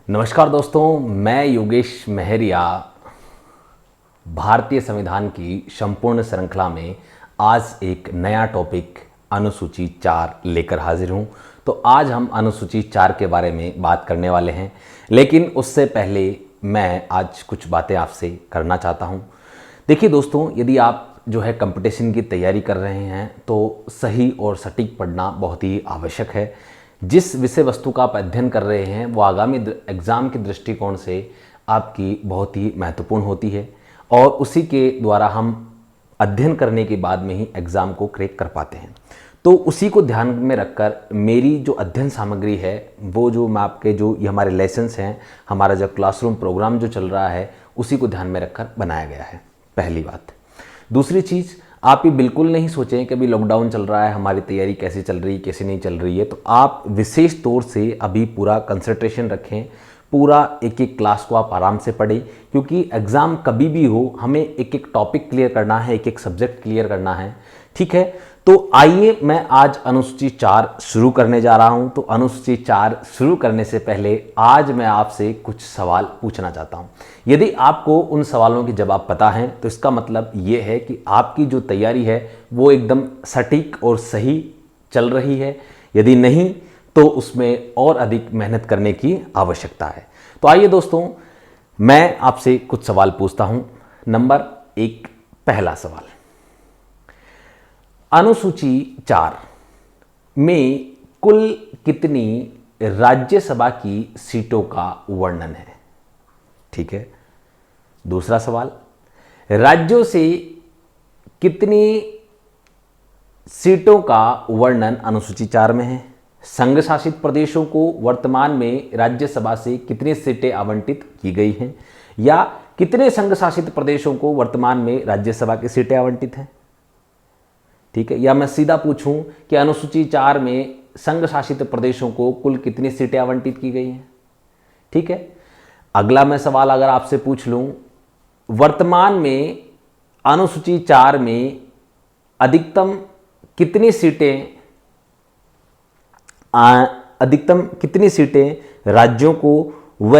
नमस्कार दोस्तों, मैं योगेश मेहरिया भारतीय संविधान की संपूर्ण श्रृंखला में आज एक नया टॉपिक अनुसूची 4 लेकर हाजिर हूं। तो आज हम अनुसूची 4 के बारे में बात करने वाले हैं, लेकिन उससे पहले मैं आज कुछ बातें आपसे करना चाहता हूं। देखिए दोस्तों, यदि आप जो है कंपटीशन की तैयारी कर रहे हैं तो सही और सटीक पढ़ना बहुत ही आवश्यक है। जिस विषय वस्तु का आप अध्ययन कर रहे हैं वो आगामी एग्ज़ाम के दृष्टिकोण से आपकी बहुत ही महत्वपूर्ण होती है और उसी के द्वारा हम अध्ययन करने के बाद में ही एग्ज़ाम को क्रैक कर पाते हैं। तो उसी को ध्यान में रखकर मेरी जो अध्ययन सामग्री है वो जो मैं आपके जो ये हमारे लेसन्स हैं, हमारा जो क्लासरूम प्रोग्राम जो चल रहा है उसी को ध्यान में रखकर बनाया गया है। पहली बात। दूसरी चीज़, आप ये बिल्कुल नहीं सोचें कि अभी लॉकडाउन चल रहा है, हमारी तैयारी कैसे चल रही है कैसे नहीं चल रही है। तो आप विशेष तौर से अभी पूरा कंसंट्रेशन रखें, पूरा एक एक क्लास को आप आराम से पढ़ें, क्योंकि एग्ज़ाम कभी भी हो हमें एक एक टॉपिक क्लियर करना है, एक एक सब्जेक्ट क्लियर करना है। ठीक है, तो आइए मैं आज अनुसूची 4 शुरू करने जा रहा हूं। तो अनुसूची 4 शुरू करने से पहले आज मैं आपसे कुछ सवाल पूछना चाहता हूं। यदि आपको उन सवालों के जवाब पता हैं तो इसका मतलब ये है कि आपकी जो तैयारी है वो एकदम सटीक और सही चल रही है। यदि नहीं तो उसमें और अधिक मेहनत करने की आवश्यकता है। तो आइए दोस्तों, मैं आपसे कुछ सवाल पूछता हूं। नंबर 1, पहला सवाल, अनुसूची 4 में कुल कितनी राज्यसभा की सीटों का वर्णन है? ठीक है। दूसरा सवाल, राज्यों से कितनी सीटों का वर्णन अनुसूची 4 में है? संघ शासित प्रदेशों को वर्तमान में राज्यसभा से कितनी सीटें आवंटित की गई हैं, या कितने संघ शासित प्रदेशों को वर्तमान में राज्यसभा की सीटें आवंटित हैं? ठीक है, या मैं सीधा पूछूं कि अनुसूची 4 में संघ शासित प्रदेशों को कुल कितनी सीटें आवंटित की गई हैं? ठीक है। अगला मैं सवाल अगर आपसे पूछ लूं, वर्तमान में अनुसूची 4 में अधिकतम कितनी सीटें राज्यों को व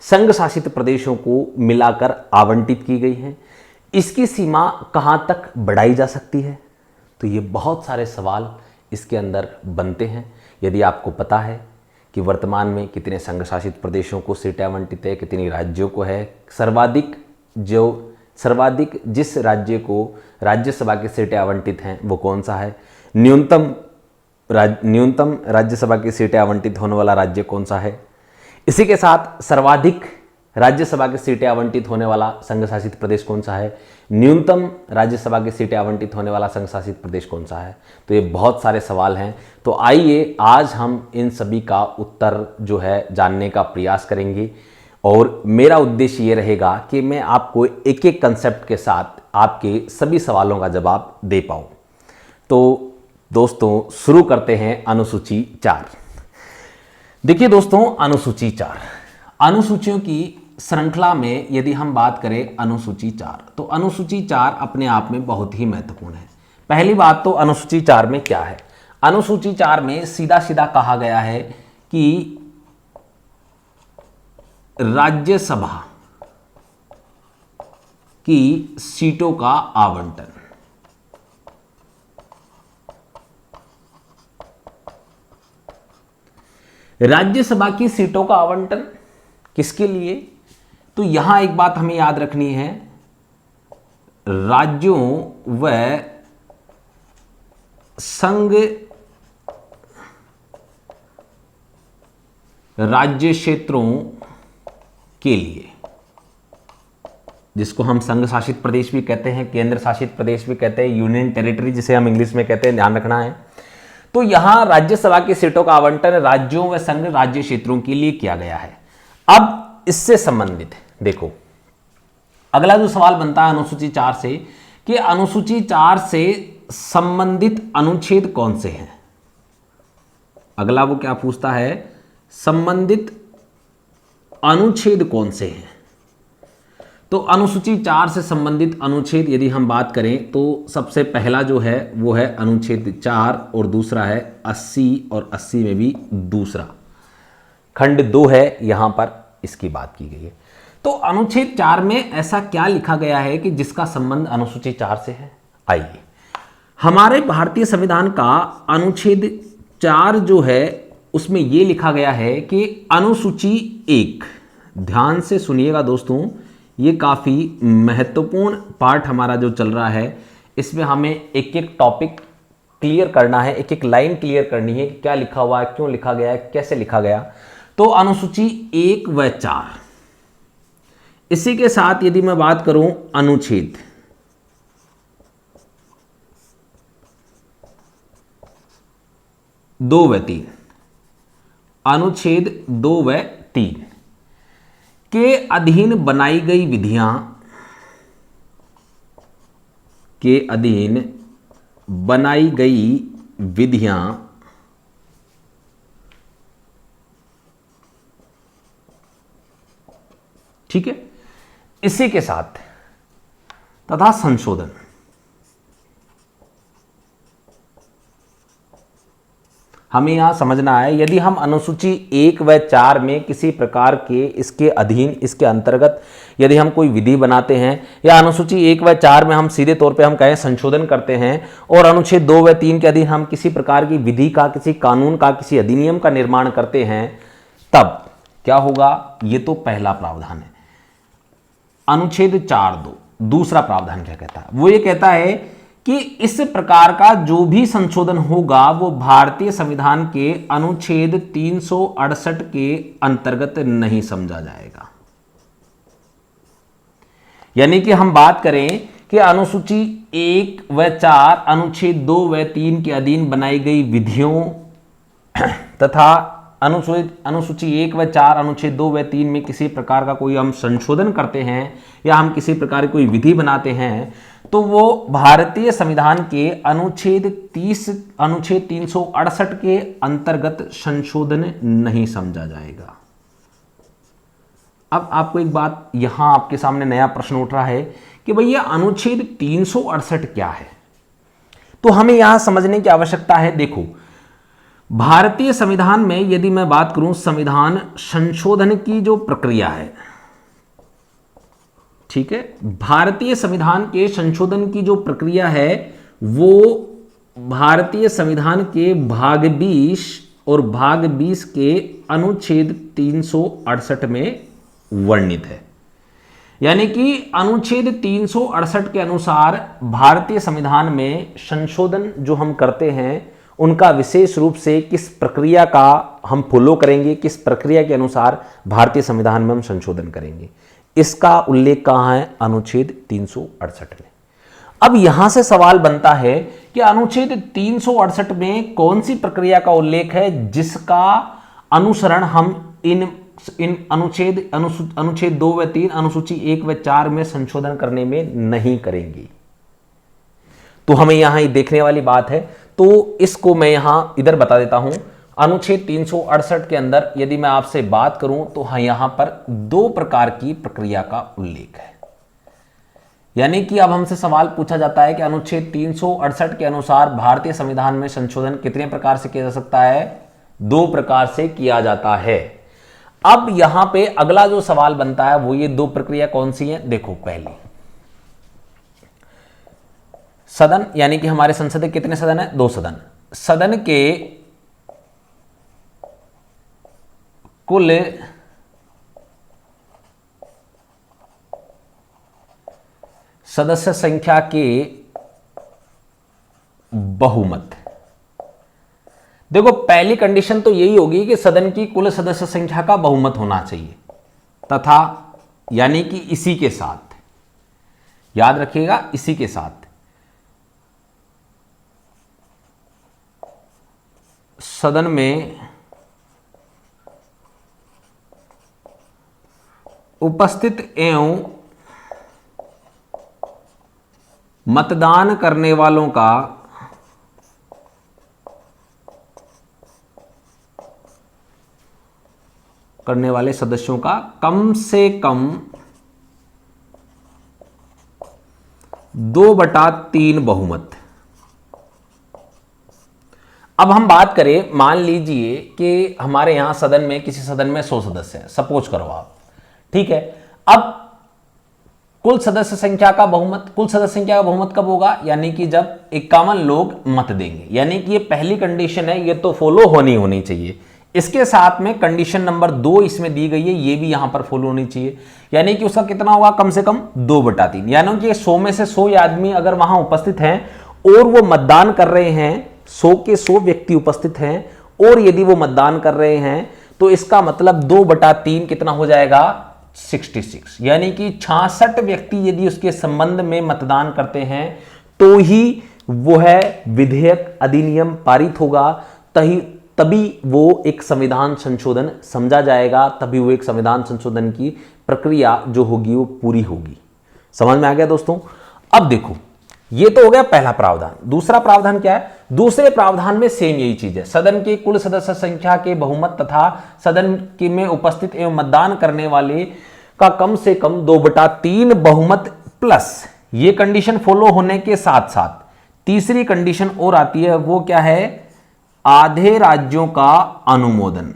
संघ शासित प्रदेशों को मिलाकर आवंटित की गई हैं? इसकी सीमा कहां तक बढ़ाई जा सकती है? तो ये बहुत सारे सवाल इसके अंदर बनते हैं। यदि आपको पता है कि वर्तमान में कितने संघ शासित प्रदेशों को सीटें आवंटित है, कितनी राज्यों को है, सर्वाधिक जिस राज्य को राज्यसभा की सीटें आवंटित हैं वो कौन सा है, न्यूनतम राज्यसभा की सीटें आवंटित होने वाला राज्य कौन सा है, इसी के साथ सर्वाधिक राज्यसभा की सीटें आवंटित होने वाला संघ शासित प्रदेश कौन सा है, न्यूनतम राज्यसभा की सीटें आवंटित होने वाला संघ शासित प्रदेश कौन सा है। तो ये बहुत सारे सवाल हैं। तो आइए आज हम इन सभी का उत्तर जो है जानने का प्रयास करेंगे और मेरा उद्देश्य ये रहेगा कि मैं आपको एक एक कंसेप्ट के साथ आपके सभी सवालों का जवाब दे पाऊँ। तो दोस्तों शुरू करते हैं अनुसूची 4। देखिए दोस्तों, अनुसूची 4 अनुसूचियों की श्रृंखला में यदि हम बात करें अनुसूची 4, तो अनुसूची 4 अपने आप में बहुत ही महत्वपूर्ण है। पहली बात तो अनुसूची 4 में क्या है? अनुसूची 4 में सीधा सीधा कहा गया है कि राज्यसभा की सीटों का आवंटन, राज्यसभा की सीटों का आवंटन किसके लिए? तो यहां एक बात हमें याद रखनी है, राज्यों व संघ राज्य क्षेत्रों के लिए, जिसको हम संघ शासित प्रदेश भी कहते हैं, केंद्र शासित प्रदेश भी कहते हैं, यूनियन टेरिटरी जिसे हम इंग्लिश में कहते हैं, ध्यान रखना है। तो यहां राज्यसभा की सीटों का आवंटन राज्यों व संघ राज्य क्षेत्रों के लिए किया गया है। अब इससे संबंधित देखो, अगला जो सवाल बनता है अनुसूची 4 से कि अनुसूची 4 से संबंधित अनुच्छेद कौन से हैं? अगला वो क्या पूछता है, संबंधित अनुच्छेद कौन से हैं? तो अनुसूची 4 से संबंधित अनुच्छेद यदि हम बात करें तो सबसे पहला जो है वो है अनुच्छेद 4 और दूसरा है 80 और 80 में भी दूसरा। खंड 2 है, यहां पर इसकी बात की गई है। तो अनुच्छेद 4 में ऐसा क्या लिखा गया है कि जिसका संबंध अनुसूची 4 से है? आइए, हमारे भारतीय संविधान का अनुच्छेद 4 जो है उसमें यह लिखा गया है कि अनुसूची 1, ध्यान से सुनिएगा दोस्तों, ये काफी महत्वपूर्ण पार्ट हमारा जो चल रहा है, इसमें हमें एक एक टॉपिक क्लियर करना है, एक एक लाइन क्लियर करनी है, क्या लिखा हुआ है, क्यों लिखा गया है, कैसे लिखा गया। तो अनुसूची 1 व 4, इसी के साथ यदि मैं बात करूं अनुच्छेद 2 व 3, अनुच्छेद 2 व 3 के अधीन बनाई गई विधियां, के अधीन बनाई गई विधियां ठीक है, इसी के साथ तथा संशोधन, हमें यहां समझना है, यदि हम अनुसूची 1 व 4 में किसी प्रकार के इसके अधीन, इसके अंतर्गत यदि हम कोई विधि बनाते हैं, या अनुसूची 1 व 4 में हम सीधे तौर पे हम कहें संशोधन करते हैं, और अनुच्छेद 2 व 3 के अधीन हम किसी प्रकार की विधि का, किसी कानून का, किसी अधिनियम का निर्माण करते हैं, तब क्या होगा? ये तो पहला प्रावधान है। अनुच्छेद 4(2) दूसरा प्रावधान क्या कहता है? वो ये कहता है कि इस प्रकार का जो भी संशोधन होगा वो भारतीय संविधान के अनुच्छेद 368 के अंतर्गत नहीं समझा जाएगा। यानी कि हम बात करें कि अनुसूची 1 व 4 अनुच्छेद 2 व 3 के अधीन बनाई गई विधियों तथा अनुसूची 1 व 4 अनुच्छेद 2 व 3 में किसी प्रकार का कोई हम संशोधन करते हैं या हम किसी प्रकार की कोई विधि बनाते हैं, तो वो भारतीय संविधान के अनुच्छेद 368 के अंतर्गत संशोधन नहीं समझा जाएगा। अब आपको एक बात यहां आपके सामने नया प्रश्न उठ रहा है कि भैया अनुच्छेद 368 क्या है? तो हमें यहां समझने की आवश्यकता है। देखो, भारतीय संविधान में यदि मैं बात करूं, संविधान संशोधन की जो प्रक्रिया है, ठीक है, भारतीय संविधान के संशोधन की जो प्रक्रिया है वो भारतीय संविधान के भाग 20 और भाग 20 के अनुच्छेद 368 में वर्णित है। यानी कि अनुच्छेद 368 के अनुसार भारतीय संविधान में संशोधन जो हम करते हैं उनका विशेष रूप से किस प्रक्रिया का हम फॉलो करेंगे, किस प्रक्रिया के अनुसार भारतीय संविधान में हम संशोधन करेंगे, इसका उल्लेख कहां है? अनुच्छेद 368 में। अब यहां से सवाल बनता है कि अनुच्छेद 368 में कौन सी प्रक्रिया का उल्लेख है जिसका अनुसरण हम इन अनुच्छेद 2 व 3 अनुसूची 1 व 4 में संशोधन करने में नहीं करेंगे। तो हमें यहां देखने वाली बात है, तो इसको मैं यहां इधर बता देता हूं। अनुच्छेद 368 के अंदर यदि मैं आपसे बात करूं तो यहां पर 2 प्रकार की प्रक्रिया का उल्लेख है। यानी कि अब हमसे सवाल पूछा जाता है कि अनुच्छेद 368 के अनुसार भारतीय संविधान में संशोधन कितने प्रकार से किया जा सकता है? 2 प्रकार से किया जाता है। अब यहां पे अगला जो सवाल बनता है वो ये 2 प्रक्रिया कौन सी है? देखो, पहली सदन, यानी कि हमारे संसद के कितने सदन है? 2 सदन। सदन के कुल सदस्य संख्या के बहुमत। देखो, पहली कंडीशन तो यही होगी कि सदन की कुल सदस्य संख्या का बहुमत होना चाहिए, तथा यानी कि इसी के साथ, याद रखिएगा, इसी के साथ सदन में उपस्थित एवं मतदान करने वालों का करने वाले सदस्यों का कम से कम 2/3 बहुमत। अब हम बात करें, मान लीजिए कि हमारे यहां सदन में, किसी सदन में 100 सदस्य हैं, सपोज करो आप, ठीक है। अब कुल सदस्य संख्या का बहुमत, कुल सदस्य संख्या का बहुमत कब होगा, यानी कि जब 51 लोग मत देंगे, यानी कि ये पहली कंडीशन है, ये तो फॉलो होनी चाहिए। इसके साथ में कंडीशन नंबर 2 इसमें दी गई है, ये भी यहां पर फॉलो होनी चाहिए, यानी कि उसका कितना होगा, कम से कम 2/3, यानी कि 100 में से 100 आदमी अगर वहां उपस्थित हैं और वो मतदान कर रहे हैं, 100 के 100 व्यक्ति उपस्थित हैं और यदि वो मतदान कर रहे हैं, तो इसका मतलब 2/3 कितना हो जाएगा, 66, यानी कि 66 व्यक्ति यदि उसके संबंध में मतदान करते हैं तो ही वो है विधेयक, अधिनियम पारित होगा, तभी वो एक संविधान संशोधन समझा जाएगा, तभी वो एक संविधान संशोधन की प्रक्रिया जो होगी वो पूरी होगी। समझ में आ गया दोस्तों। अब देखो, ये तो हो गया पहला प्रावधान। दूसरा प्रावधान क्या है, दूसरे प्रावधान में सेम यही चीज है, सदन के कुल सदस्य संख्या के बहुमत तथा सदन के में उपस्थित एवं मतदान करने वाले का कम से कम 2/3 बहुमत प्लस, ये कंडीशन फॉलो होने के साथ साथ तीसरी कंडीशन और आती है, वो क्या है, आधे राज्यों का अनुमोदन,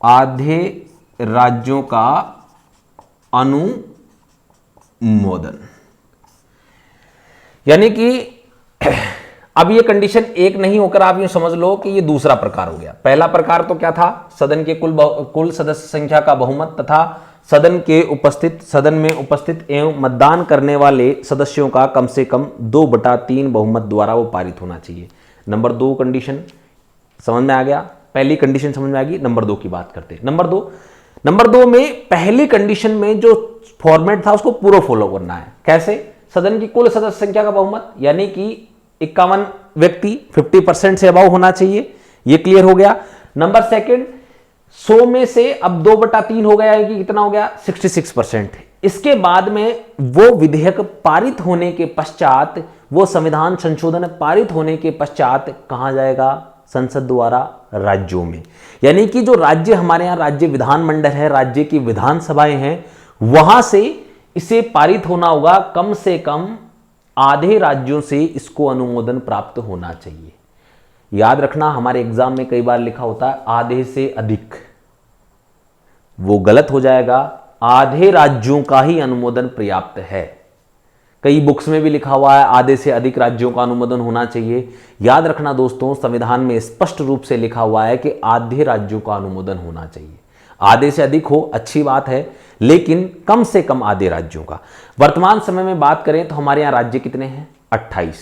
आधे राज्यों का अनुमोदन, यानी कि अब ये कंडीशन एक नहीं होकर आप यूं समझ लो कि ये दूसरा प्रकार हो गया। पहला प्रकार तो क्या था, सदन के कुल सदस्य संख्या का बहुमत तथा सदन में उपस्थित एवं मतदान करने वाले सदस्यों का कम से कम 2/3 बहुमत द्वारा वो पारित होना चाहिए। नंबर 2 कंडीशन समझ में आ गया, पहली कंडीशन समझ में आ गई। नंबर 2 की बात करते हैं। नंबर दो में पहली कंडीशन में जो फॉर्मेट था उसको पूरा फॉलो करना है। कैसे, सदन की कुल सदस्य संख्या का बहुमत, यानी कि 51 व्यक्ति 50% से अबाव होना चाहिए, ये क्लियर हो गया। नंबर सेकंड, 100 में से अब 2/3 हो गया, कि कितना हो गया, 66%। इसके बाद में वो विधेयक पारित होने के पश्चात, वो संविधान संशोधन पारित होने के पश्चात कहां जाएगा, संसद द्वारा राज्यों में, यानी कि जो राज्य हमारे यहां राज्य विधानमंडल है, राज्य की विधानसभाएं हैं, वहां से इसे पारित होना होगा। कम से कम आधे राज्यों से इसको अनुमोदन प्राप्त होना चाहिए। याद रखना, हमारे एग्जाम में कई बार लिखा होता है आधे से अधिक, वो गलत हो जाएगा। आधे राज्यों का ही अनुमोदन पर्याप्त है। कई बुक्स में भी लिखा हुआ है आधे से अधिक राज्यों का अनुमोदन होना चाहिए। याद रखना दोस्तों, संविधान में स्पष्ट रूप से लिखा हुआ है कि आधे राज्यों का अनुमोदन होना चाहिए। आधे से अधिक हो अच्छी बात है, लेकिन कम से कम आधे राज्यों का। वर्तमान समय में बात करें तो हमारे यहां राज्य कितने हैं, 28,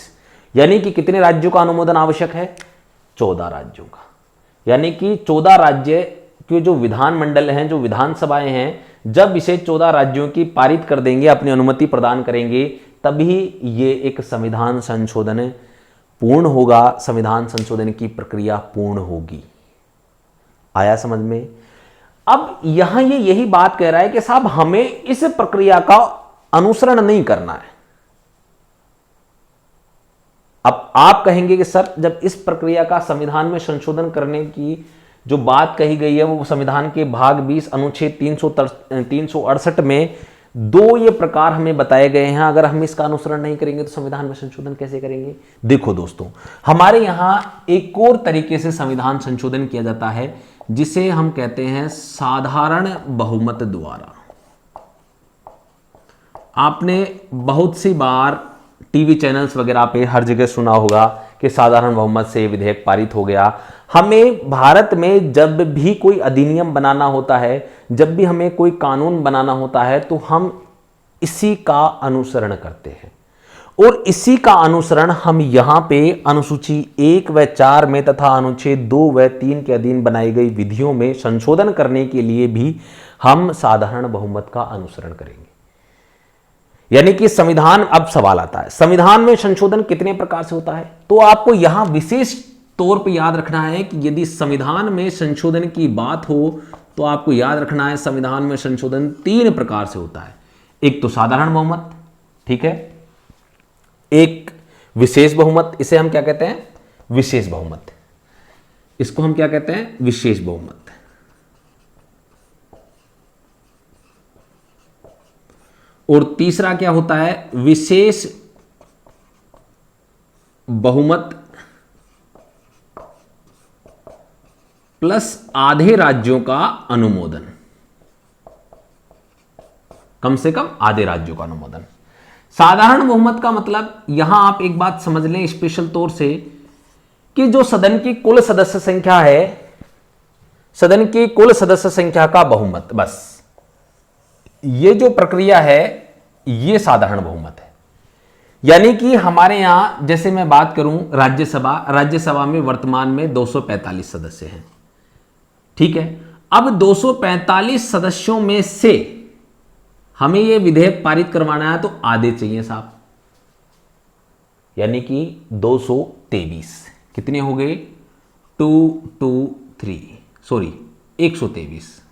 यानी कि कितने राज्यों का अनुमोदन आवश्यक है, 14 राज्यों का। यानी कि 14 राज्य के जो विधानमंडल हैं, जो विधानसभाएं हैं, जब इसे 14 राज्यों की पारित कर देंगे, अपनी अनुमति प्रदान करेंगे, तभी ये एक संविधान संशोधन पूर्ण होगा, संविधान संशोधन की प्रक्रिया पूर्ण होगी। आया समझ में। अब यहां ये यही बात कह रहा है कि साहब हमें इस प्रक्रिया का अनुसरण नहीं करना है। अब आप कहेंगे कि सर, जब इस प्रक्रिया का संविधान में संशोधन करने की जो बात कही गई है, वो संविधान के भाग 20 अनुच्छेद 368 में 2 ये प्रकार हमें बताए गए हैं, अगर हम इसका अनुसरण नहीं करेंगे तो संविधान में संशोधन कैसे करेंगे। देखो दोस्तों, हमारे यहां एक और तरीके से संविधान संशोधन किया जाता है, जिसे हम कहते हैं साधारण बहुमत द्वारा। आपने बहुत सी बार टीवी चैनल्स वगैरह पे हर जगह सुना होगा कि साधारण बहुमत से विधेयक पारित हो गया। हमें भारत में जब भी कोई अधिनियम बनाना होता है, जब भी हमें कोई कानून बनाना होता है, तो हम इसी का अनुसरण करते हैं, और इसी का अनुसरण हम यहां पे अनुसूची 1 व 4 में तथा अनुच्छेद 2 व 3 के अधीन बनाई गई विधियों में संशोधन करने के लिए भी हम साधारण बहुमत का अनुसरण करेंगे। यानी कि संविधान, अब सवाल आता है संविधान में संशोधन कितने प्रकार से होता है, तो आपको यहां विशेष तौर पे याद रखना है कि यदि संविधान में संशोधन की बात हो तो आपको याद रखना है संविधान में संशोधन 3 प्रकार से होता है। एक तो साधारण बहुमत, ठीक है, एक विशेष बहुमत, इसे हम क्या कहते हैं, विशेष बहुमत, इसको हम क्या कहते हैं, विशेष बहुमत, और तीसरा क्या होता है, विशेष बहुमत प्लस आधे राज्यों का अनुमोदन, कम से कम आधे राज्यों का अनुमोदन। साधारण बहुमत का मतलब यहां आप एक बात समझ लें स्पेशल तौर से कि जो सदन की कुल सदस्य संख्या है, सदन की कुल सदस्य संख्या का बहुमत, बस ये जो प्रक्रिया है ये साधारण बहुमत है। यानी कि हमारे यहां जैसे मैं बात करूं राज्यसभा में वर्तमान में 245 सदस्य हैं, ठीक है। अब 245 सदस्यों में से हमें यह विधेयक पारित करवाना है तो आधे चाहिए साहब, यानी कि 223 कितने हो गए 123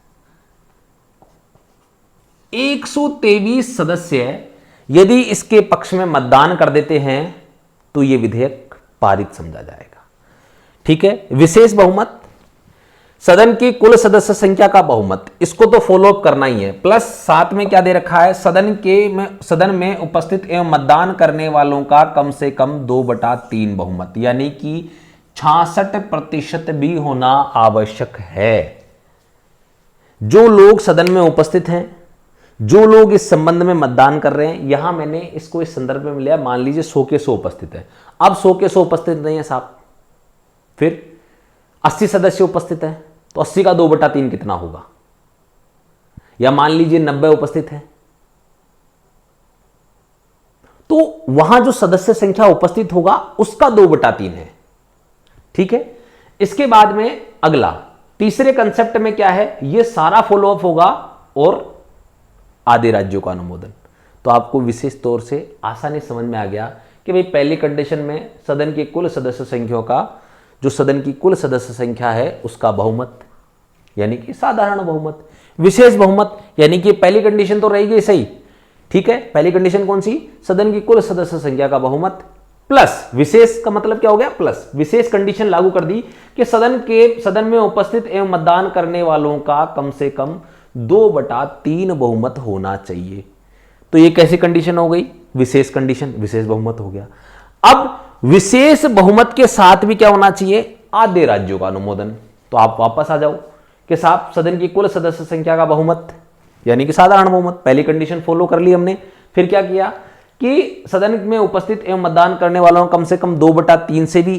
123 सदस्य यदि इसके पक्ष में मतदान कर देते हैं तो यह विधेयक पारित समझा जाएगा, ठीक है। विशेष बहुमत सदन की कुल सदस्य संख्या का बहुमत, इसको तो फॉलो अप करना ही है। प्लस साथ में क्या दे रखा है, सदन में उपस्थित एवं मतदान करने वालों का कम से कम 2/3 बहुमत, यानी कि 66% भी होना आवश्यक है। जो लोग सदन में उपस्थित हैं, जो लोग इस संबंध में मतदान कर रहे हैं, यहां मैंने इसको इस संदर्भ में लिया, मान लीजिए 100 के 100 उपस्थित है। अब 100 के 100 उपस्थित नहीं है साहब, फिर 80 सदस्य उपस्थित है तो 80 का 2/3 कितना होगा, या मान लीजिए 90 उपस्थित है, तो वहां जो सदस्य संख्या उपस्थित होगा उसका 2/3 है, ठीक है। इसके बाद में अगला तीसरे कंसेप्ट में क्या है, यह सारा फॉलो अप होगा और आधे राज्यों का अनुमोदन। तो आपको विशेष तौर से आसानी समझ में आ गया कि भाई पहली कंडीशन में सदन की कुल सदस्य संख्या का, जो सदन की कुल सदस्य संख्या है उसका बहुमत, यानी कि साधारण बहुमत। विशेष बहुमत यानी कि पहली कंडीशन तो रहेगी सही, ठीक है। पहली कंडीशन कौन सी, सदन की कुल सदस्य संख्या का बहुमत, प्लस विशेष का मतलब क्या हो गया, प्लस विशेष कंडीशन लागू कर दी कि सदन में उपस्थित एवं मतदान करने वालों का कम से कम 2/3 बहुमत होना चाहिए। तो ये कैसी कंडीशन हो गई, विशेष कंडीशन, विशेष बहुमत हो गया। अब विशेष बहुमत के साथ भी क्या होना चाहिए, आधे राज्यों का अनुमोदन। तो आप वापस आ जाओ कि साहब सदन की कुल सदस्य संख्या का बहुमत यानी कि साधारण बहुमत, पहली कंडीशन फॉलो कर ली हमने। फिर क्या किया कि सदन में उपस्थित एवं मतदान करने वालों कम से कम 2/3 से भी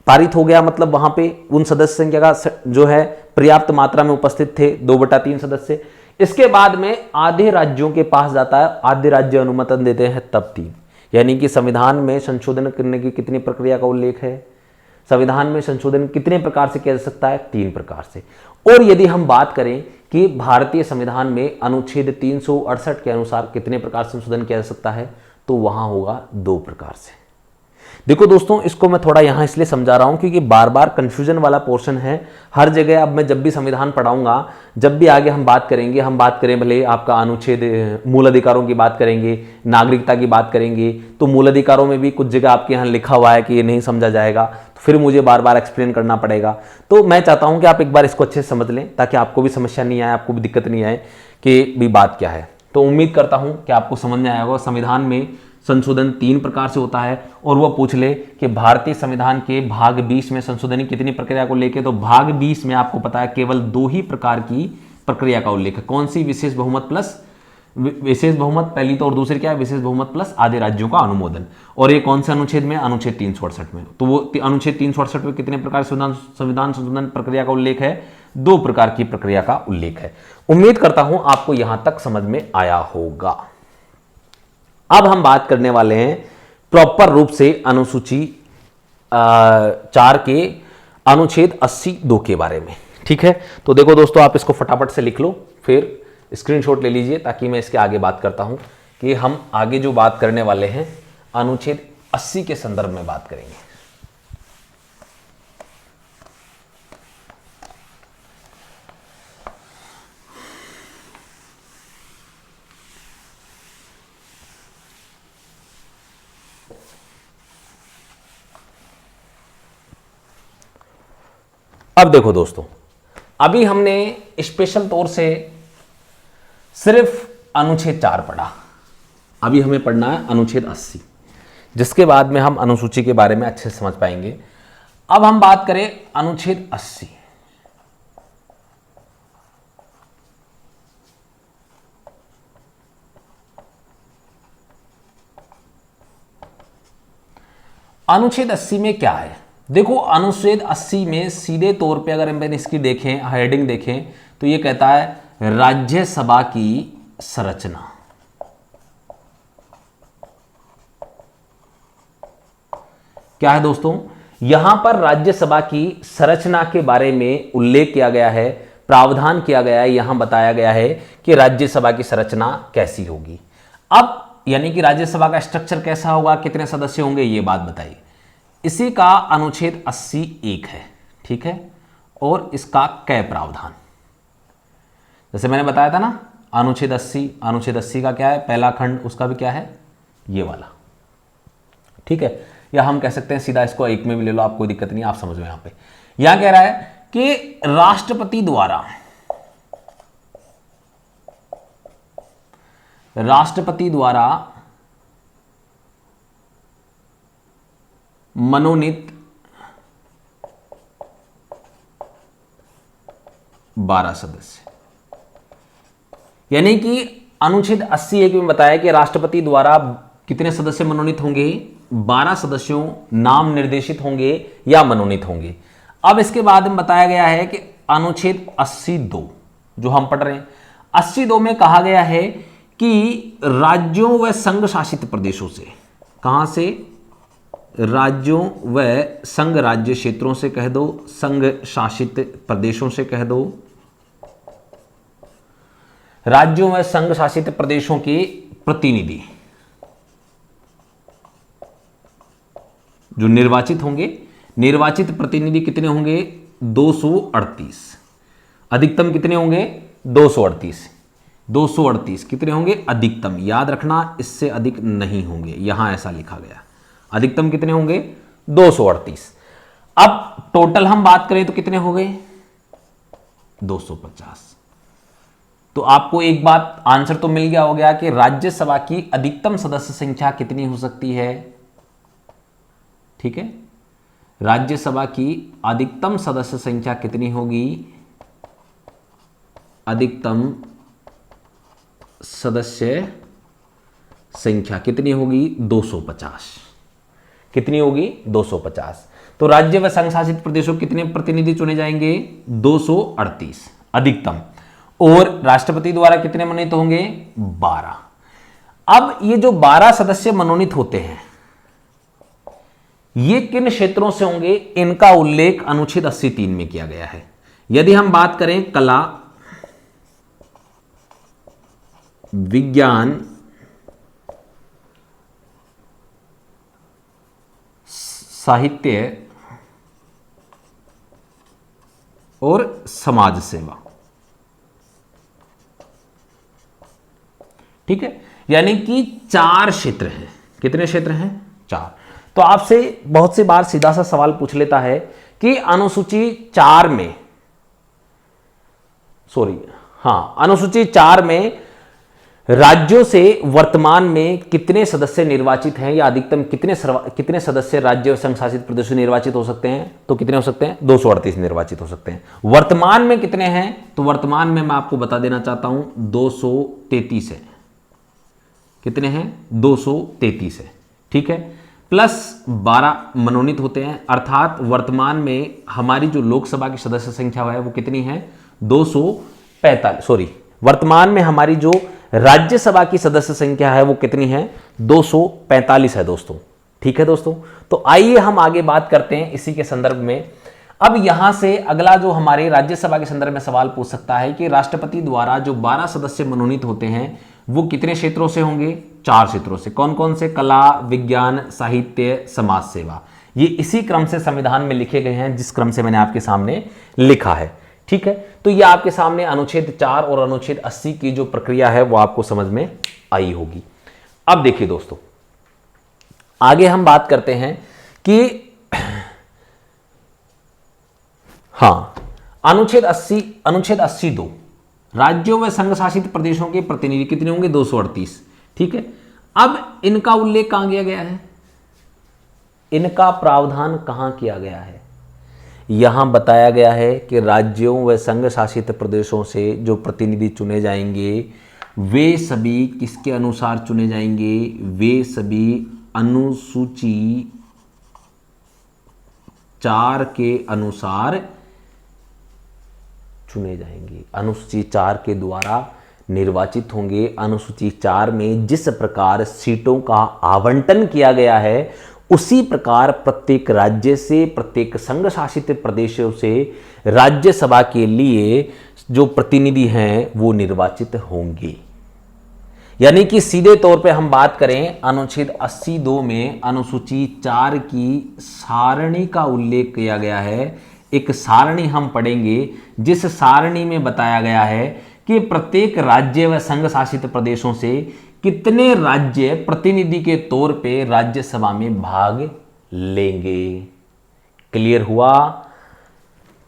पारित हो गया, मतलब वहां पे उन सदस्य संख्या का जो है पर्याप्त मात्रा में उपस्थित थे 2/3 सदस्य। इसके बाद में आधे राज्यों के पास जाता है, आधे राज्य अनुमोदन देते हैं तब 3, यानी कि संविधान में संशोधन करने की कितनी प्रक्रिया का उल्लेख है, संविधान में संशोधन कितने प्रकार से किया जा सकता है, 3 प्रकार से। और यदि हम बात करें कि भारतीय संविधान में अनुच्छेद 368 के अनुसार कितने प्रकार से संशोधन किया जा सकता है, तो वहां होगा 2 प्रकार से। देखो दोस्तों, इसको मैं थोड़ा यहां इसलिए समझा रहा हूं क्योंकि बार बार कंफ्यूजन वाला पोर्शन है हर जगह। अब मैं जब भी संविधान पढ़ाऊंगा, जब भी आगे हम बात करेंगे, हम बात करें भले आपका अनुच्छेद मूल अधिकारों की बात करेंगे, नागरिकता की बात करेंगे, तो मूल अधिकारों में भी कुछ जगह आपके यहाँ लिखा हुआ है कि ये नहीं समझा जाएगा, तो फिर मुझे बार बार एक्सप्लेन करना पड़ेगा। तो मैं चाहता हूं कि आप एक बार इसको अच्छे से समझ लें ताकि आपको भी समस्या नहीं आए, आपको भी दिक्कत नहीं आए कि भी बात क्या है। तो उम्मीद करता हूं कि आपको समझ में आया होगा। संविधान में संशोधन 3 प्रकार से होता है, और वह पूछ ले कि भारतीय संविधान के भाग 20 में संशोधन की कितनी प्रक्रिया को लेके, तो भाग 20 में आपको पता है केवल 2 ही प्रकार की प्रक्रिया का उल्लेख है। कौन सी, विशेष बहुमत प्लस विशेष बहुमत पहली तो, और दूसरी क्या है, विशेष बहुमत प्लस आधे राज्यों का अनुमोदन। और ये कौन से अनुच्छेद में, अनुच्छेद 368 में। तो वो अनुच्छेद 368 में कितने प्रकार संविधान संशोधन प्रक्रिया का उल्लेख है, 2 प्रकार की प्रक्रिया का उल्लेख है। उम्मीद करता हूं आपको यहां तक समझ में आया होगा। अब हम बात करने वाले हैं प्रॉपर रूप से अनुसूची 4 के अनुच्छेद 80(2) के बारे में, ठीक है। तो देखो दोस्तों, आप इसको फटाफट से लिख लो, फिर स्क्रीनशॉट ले लीजिए ताकि मैं इसके आगे बात करता हूं कि हम आगे जो बात करने वाले हैं अनुच्छेद 80 के संदर्भ में बात करेंगे। अब देखो दोस्तों, अभी हमने स्पेशल तौर से सिर्फ अनुच्छेद 4 पढ़ा, अभी हमें पढ़ना है अनुच्छेद 80, जिसके बाद में हम अनुसूची के बारे में अच्छे से समझ पाएंगे। अब हम बात करें अनुच्छेद 80। अनुच्छेद 80 में क्या है? देखो अनुच्छेद 80 में सीधे तौर पे अगर हम इसकी देखें, हेडिंग देखें, तो ये कहता है राज्यसभा की संरचना। क्या है दोस्तों? यहां पर राज्यसभा की संरचना के बारे में उल्लेख किया गया है, प्रावधान किया गया है, यहां बताया गया है कि राज्यसभा की संरचना कैसी होगी। अब यानी कि राज्यसभा का स्ट्रक्चर कैसा होगा, कितने सदस्य होंगे, ये बात बताइए। इसी का अनुच्छेद 80 एक है, ठीक है, और इसका कै प्रावधान, जैसे मैंने बताया था ना, अनुच्छेद 80 का क्या है, पहला खंड, उसका भी क्या है, ये वाला, ठीक है। या हम कह सकते हैं सीधा इसको एक में भी ले लो, आप कोई दिक्कत नहीं, आप समझ लो। यहां पे यहां कह रहा है कि राष्ट्रपति द्वारा मनोनीत 12 सदस्य, यानी कि अनुच्छेद 80 में बताया कि राष्ट्रपति द्वारा कितने सदस्य मनोनीत होंगे, 12 सदस्यों नाम निर्देशित होंगे या मनोनीत होंगे। अब इसके बाद में बताया गया है कि अनुच्छेद 82 जो हम पढ़ रहे हैं, 82 में कहा गया है कि राज्यों व संघ शासित प्रदेशों से, कहां से, राज्यों व संघ राज्य क्षेत्रों से कह दो, संघ शासित प्रदेशों से कह दो, राज्यों व संघ शासित प्रदेशों के प्रतिनिधि जो निर्वाचित होंगे, निर्वाचित प्रतिनिधि कितने होंगे, 238, अधिकतम कितने होंगे, 238 कितने होंगे, अधिकतम, याद रखना इससे अधिक नहीं होंगे, यहां ऐसा लिखा गया, अधिकतम कितने होंगे, 238। अब टोटल हम बात करें तो कितने हो गए, 250। तो आपको एक बात आंसर तो मिल गया हो गया कि राज्यसभा की अधिकतम सदस्य संख्या कितनी हो सकती है, ठीक है, राज्यसभा की अधिकतम सदस्य संख्या कितनी होगी, अधिकतम सदस्य संख्या कितनी होगी, 250, कितनी होगी, 250। तो राज्य व संघ शासित प्रदेशों कितने प्रतिनिधि चुने जाएंगे, 238 अधिकतम, और राष्ट्रपति द्वारा कितने मनोनीत होंगे, 12। अब ये जो 12 सदस्य मनोनीत होते हैं, ये किन क्षेत्रों से होंगे, इनका उल्लेख अनुच्छेद 83 में किया गया है। यदि हम बात करें कला, विज्ञान, साहित्य और समाज सेवा, ठीक है, यानी कि 4 क्षेत्र हैं। कितने क्षेत्र हैं, 4। तो आपसे बहुत सी बार सीधा सा सवाल पूछ लेता है कि अनुसूची 4 में, अनुसूची 4 में राज्यों से वर्तमान में कितने सदस्य निर्वाचित हैं, या अधिकतम कितने सदस्य राज्य और संघ शासित प्रदेशों से निर्वाचित हो सकते हैं, तो कितने हो सकते हैं, 238 निर्वाचित हो सकते हैं। वर्तमान में कितने हैं, तो वर्तमान में मैं आपको बता देना चाहता हूं 233 है। कितने हैं, 233 है, ठीक है, प्लस 12 मनोनीत होते हैं, अर्थात वर्तमान में हमारी जो लोकसभा की सदस्य संख्या है वो कितनी है, 245, वर्तमान में हमारी जो राज्यसभा की सदस्य संख्या है वो कितनी है, 245 है दोस्तों, ठीक है दोस्तों। तो आइए हम आगे बात करते हैं इसी के संदर्भ में। अब यहां से अगला जो हमारे राज्यसभा के संदर्भ में सवाल पूछ सकता है कि राष्ट्रपति द्वारा जो 12 सदस्य मनोनीत होते हैं वो कितने क्षेत्रों से होंगे, 4 क्षेत्रों से। कौन कौन से, कला, विज्ञान, साहित्य, समाज सेवा। ये इसी क्रम से संविधान में लिखे गए हैं जिस क्रम से मैंने आपके सामने लिखा है, ठीक है। तो ये आपके सामने अनुच्छेद 4 और अनुच्छेद 80 की जो प्रक्रिया है वो आपको समझ में आई होगी। अब देखिए दोस्तों, आगे हम बात करते हैं कि अनुच्छेद 80(2) राज्यों व संघ शासित प्रदेशों के प्रतिनिधि कितने होंगे, 238, ठीक है। अब इनका उल्लेख कहां किया गया है, इनका प्रावधान कहां किया गया है, यहां बताया गया है कि राज्यों व संघ शासित प्रदेशों से जो प्रतिनिधि चुने जाएंगे वे सभी किसके अनुसार चुने जाएंगे, वे सभी अनुसूची 4 के अनुसार चुने जाएंगे, अनुसूची 4 के द्वारा निर्वाचित होंगे। अनुसूची 4 में जिस प्रकार सीटों का आवंटन किया गया है उसी प्रकार प्रत्येक राज्य से, प्रत्येक संघ शासित प्रदेशों से राज्यसभा के लिए जो प्रतिनिधि हैं वो निर्वाचित होंगे। यानी कि सीधे तौर पे हम बात करें, अनुच्छेद 82 में अनुसूची 4 की सारणी का उल्लेख किया गया है। एक सारणी हम पढ़ेंगे जिस सारणी में बताया गया है कि प्रत्येक राज्य व संघ शासित प्रदेशों से कितने राज्य प्रतिनिधि के तौर पे राज्यसभा में भाग लेंगे। क्लियर हुआ?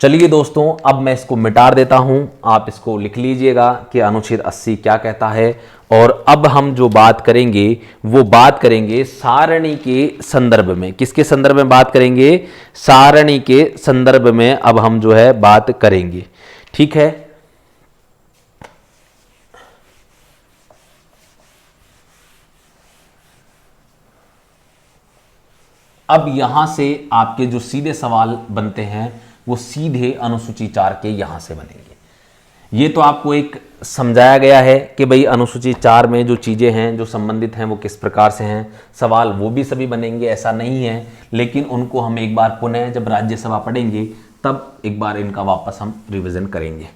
चलिए दोस्तों, अब मैं इसको मिटा देता हूं, आप इसको लिख लीजिएगा कि अनुच्छेद 80 क्या कहता है। और अब हम जो बात करेंगे वो बात करेंगे सारणी के संदर्भ में। किसके संदर्भ में बात करेंगे? सारणी के संदर्भ में अब हम जो है बात करेंगे। ठीक है, अब यहां से आपके जो सीधे सवाल बनते हैं वो सीधे अनुसूची 4 के यहां से बनेंगे। ये तो आपको एक समझाया गया है कि भाई अनुसूची 4 में जो चीजें हैं जो संबंधित हैं वो किस प्रकार से हैं। सवाल वो भी सभी बनेंगे ऐसा नहीं है, लेकिन उनको हम एक बार पुनः जब राज्यसभा पढ़ेंगे तब एक बार इनका वापस हम रिवीजन करेंगे।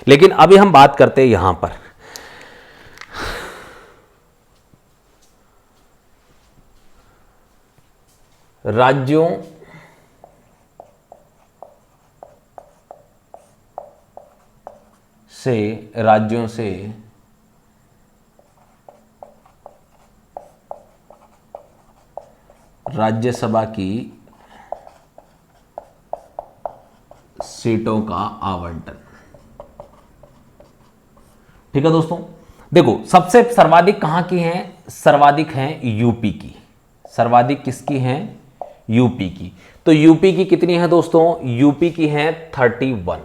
लेकिन अभी हम बात करते हैं यहां पर राज्यों से राज्यसभा की सीटों का आवंटन। ठीक है दोस्तों, देखो सबसे सर्वाधिक कहां की हैं? सर्वाधिक हैं यूपी की। सर्वाधिक किसकी हैं? यूपी की। तो यूपी की कितनी है दोस्तों? यूपी की है 31।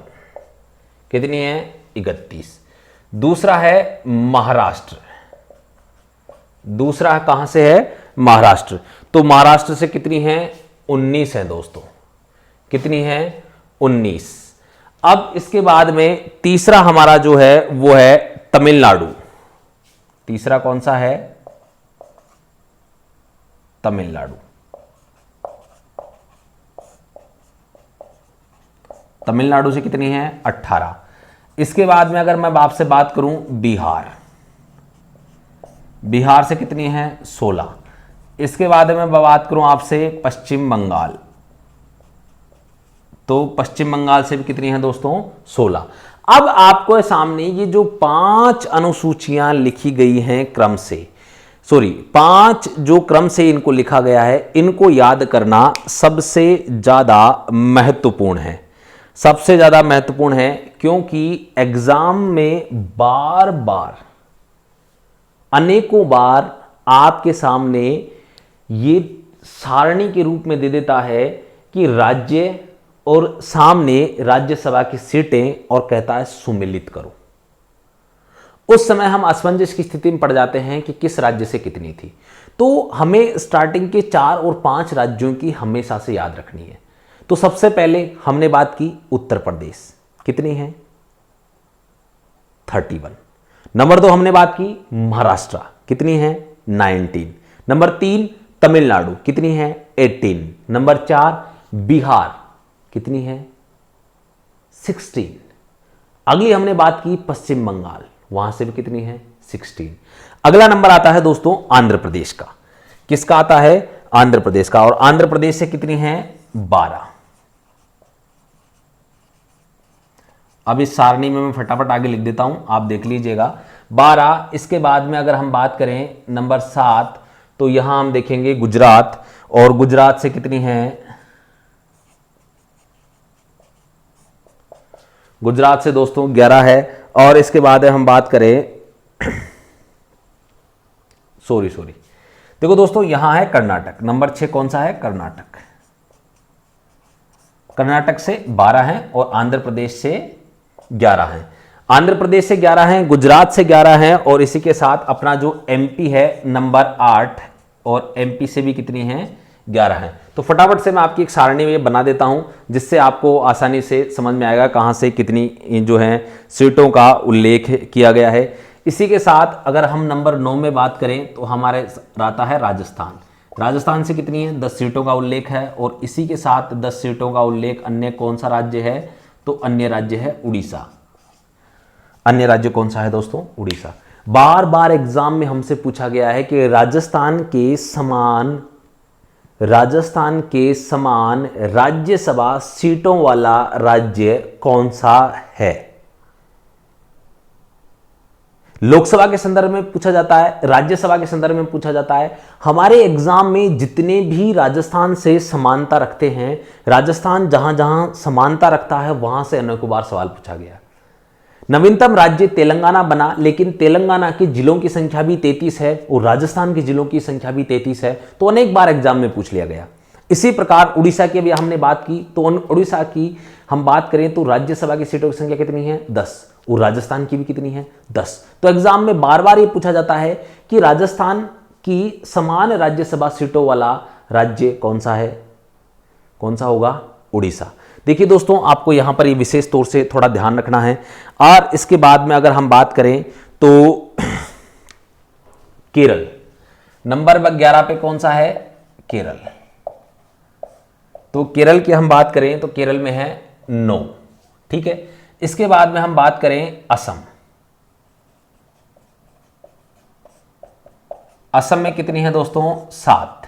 कितनी है? 31। दूसरा है महाराष्ट्र। दूसरा कहां से है? महाराष्ट्र। तो महाराष्ट्र से कितनी है? 19 है दोस्तों। कितनी है? 19। अब इसके बाद में तीसरा हमारा जो है वो है तमिलनाडु। तीसरा कौन सा है? तमिलनाडु। तमिलनाडु से कितनी है? 18। इसके बाद में अगर मैं आपसे बात करूं बिहार, बिहार से कितनी है? 16। इसके बाद में मैं बात करूं आपसे पश्चिम बंगाल, तो पश्चिम बंगाल से भी कितनी है दोस्तों? 16। अब आपको सामने ये जो 5 अनुसूचियां लिखी गई हैं क्रम से, 5 जो क्रम से इनको लिखा गया है, इनको याद करना सबसे ज्यादा महत्वपूर्ण है। सबसे ज्यादा महत्वपूर्ण है क्योंकि एग्जाम में बार बार, अनेकों बार आपके सामने ये सारणी के रूप में दे देता है कि राज्य और सामने राज्यसभा की सीटें और कहता है सुमिलित करो। उस समय हम असमंजस की स्थिति में पड़ जाते हैं कि किस राज्य से कितनी थी। तो हमें स्टार्टिंग के 4 और 5 राज्यों की हमेशा से याद रखनी है। तो सबसे पहले हमने बात की उत्तर प्रदेश, कितनी है? 31। नंबर 2 हमने बात की महाराष्ट्र, कितनी है? 19। नंबर 3 तमिलनाडु, कितनी है? 18। नंबर 4 बिहार, कितनी है? 16। अगली हमने बात की पश्चिम बंगाल, वहां से भी कितनी है? 16। अगला नंबर आता है दोस्तों आंध्र प्रदेश का। किसका आता है? आंध्र प्रदेश का। और आंध्र प्रदेश से कितनी है? 12। अब इस सारणी में मैं फटाफट आगे लिख देता हूं, आप देख लीजिएगा। 12। इसके बाद में अगर हम बात करें नंबर 7, तो यहां हम देखेंगे गुजरात, और गुजरात से कितनी है? गुजरात से दोस्तों 11 है। और इसके बाद हम बात करें सॉरी देखो दोस्तों, यहां है कर्नाटक। नंबर 6 कौन सा है? कर्नाटक। कर्नाटक से 12 है और आंध्र प्रदेश से 11 है। आंध्र प्रदेश से 11 है, गुजरात से 11 है, और इसी के साथ अपना जो एमपी है नंबर 8, और एमपी से भी कितनी है? 11 हैं। तो फटाफट से मैं आपकी एक सारणी में बना देता हूं, जिससे आपको आसानी से समझ में आएगा कहां से कितनी जो है सीटों का उल्लेख किया गया है। इसी के साथ अगर हम नंबर 9 में बात करें तो हमारे आता है राजस्थान। राजस्थान से कितनी है? 10 सीटों का उल्लेख है। और इसी के साथ 10 सीटों का उल्लेख अन्य कौन सा राज्य है? तो अन्य राज्य है उड़ीसा। अन्य राज्य कौन सा है दोस्तों? उड़ीसा। बार बार एग्जाम में हमसे पूछा गया है कि राजस्थान के समान राज्यसभा सीटों वाला राज्य कौन सा है? लोकसभा के संदर्भ में पूछा जाता है, राज्यसभा के संदर्भ में पूछा जाता है। हमारे एग्जाम में जितने भी राजस्थान से समानता रखते हैं, राजस्थान जहां जहां समानता रखता है वहां से अनेकों बार सवाल पूछा गया। नवीनतम राज्य तेलंगाना बना, लेकिन तेलंगाना के जिलों की संख्या भी 33 है और राजस्थान के जिलों की संख्या भी 33 है, तो अनेक बार एग्जाम में पूछ लिया गया। इसी प्रकार उड़ीसा की भी हमने बात की, तो उड़ीसा की हम बात करें तो राज्यसभा की सीटों की संख्या कितनी है? 10। और राजस्थान की भी कितनी है? 10। तो एग्जाम में बार बार ये पूछा जाता है कि राजस्थान की समान राज्यसभा सीटों वाला राज्य कौन सा है? कौन सा होगा? उड़ीसा। देखिए दोस्तों, आपको यहां पर ये विशेष तौर से थोड़ा ध्यान रखना है। और इसके बाद में अगर हम बात करें तो केरल नंबर 11 पे कौन सा है? केरल। तो केरल की हम बात करें तो केरल में है 9। ठीक है। इसके बाद में हम बात करें असम। असम में कितनी है दोस्तों? 7।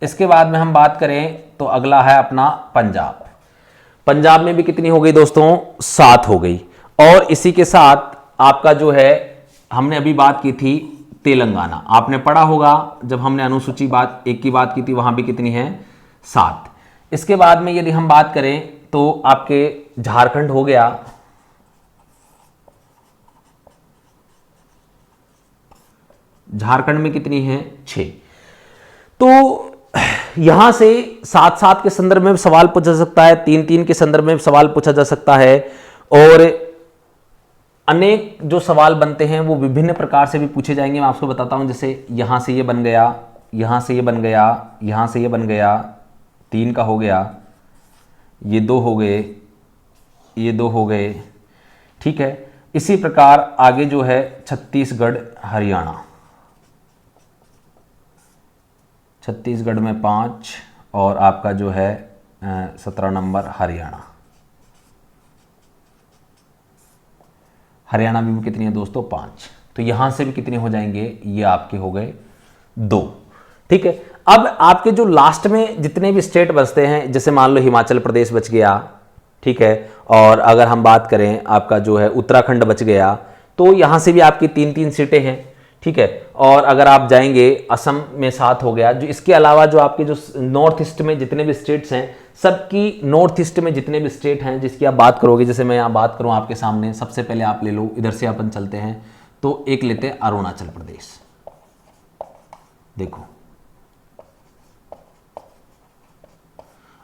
इसके बाद में हम बात करें तो अगला है अपना पंजाब। पंजाब में भी कितनी हो गई दोस्तों? 7 हो गई। और इसी के साथ आपका जो है, हमने अभी बात की थी तेलंगाना। आपने पढ़ा होगा जब हमने अनुसूची एक की बात की थी, वहां भी कितनी है? 7। इसके बाद में यदि हम बात करें तो आपके झारखंड हो गया। झारखंड में कितनी है? 6। तो यहां से 7-7 के संदर्भ में सवाल पूछा जा सकता है, 3-3 के संदर्भ में सवाल पूछा जा सकता है। और अनेक जो सवाल बनते हैं वो विभिन्न प्रकार से भी पूछे जाएंगे। मैं आपको बताता हूं, जैसे यहां से ये बन गया, यहां से ये बन गया, यहां से ये बन गया, 3 का हो गया, ये 2 हो गए, ये 2 हो गए। ठीक है। इसी प्रकार आगे जो है छत्तीसगढ़, हरियाणा। छत्तीसगढ़ में 5 और आपका जो है 17 नंबर हरियाणा। हरियाणा में भी कितनी है दोस्तों? 5। तो यहां से भी कितने हो जाएंगे? ये आपके हो गए 2। ठीक है। अब आपके जो लास्ट में जितने भी स्टेट बचते हैं, जैसे मान लो हिमाचल प्रदेश बच गया, ठीक है, और अगर हम बात करें आपका जो है उत्तराखंड बच गया, तो यहां से भी आपकी 3-3 सीटें हैं। ठीक है। और अगर आप जाएंगे असम में 7 हो गया। जो इसके अलावा जो आपके जो नॉर्थ ईस्ट में जितने भी स्टेट्स हैं, सबकी नॉर्थ ईस्ट में जितने भी स्टेट हैं जिसकी आप बात करोगे, जैसे मैं यहाँ बात करूँ आपके सामने, सबसे पहले आप ले लो, इधर से अपन चलते हैं तो एक लेते हैं अरुणाचल प्रदेश। देखो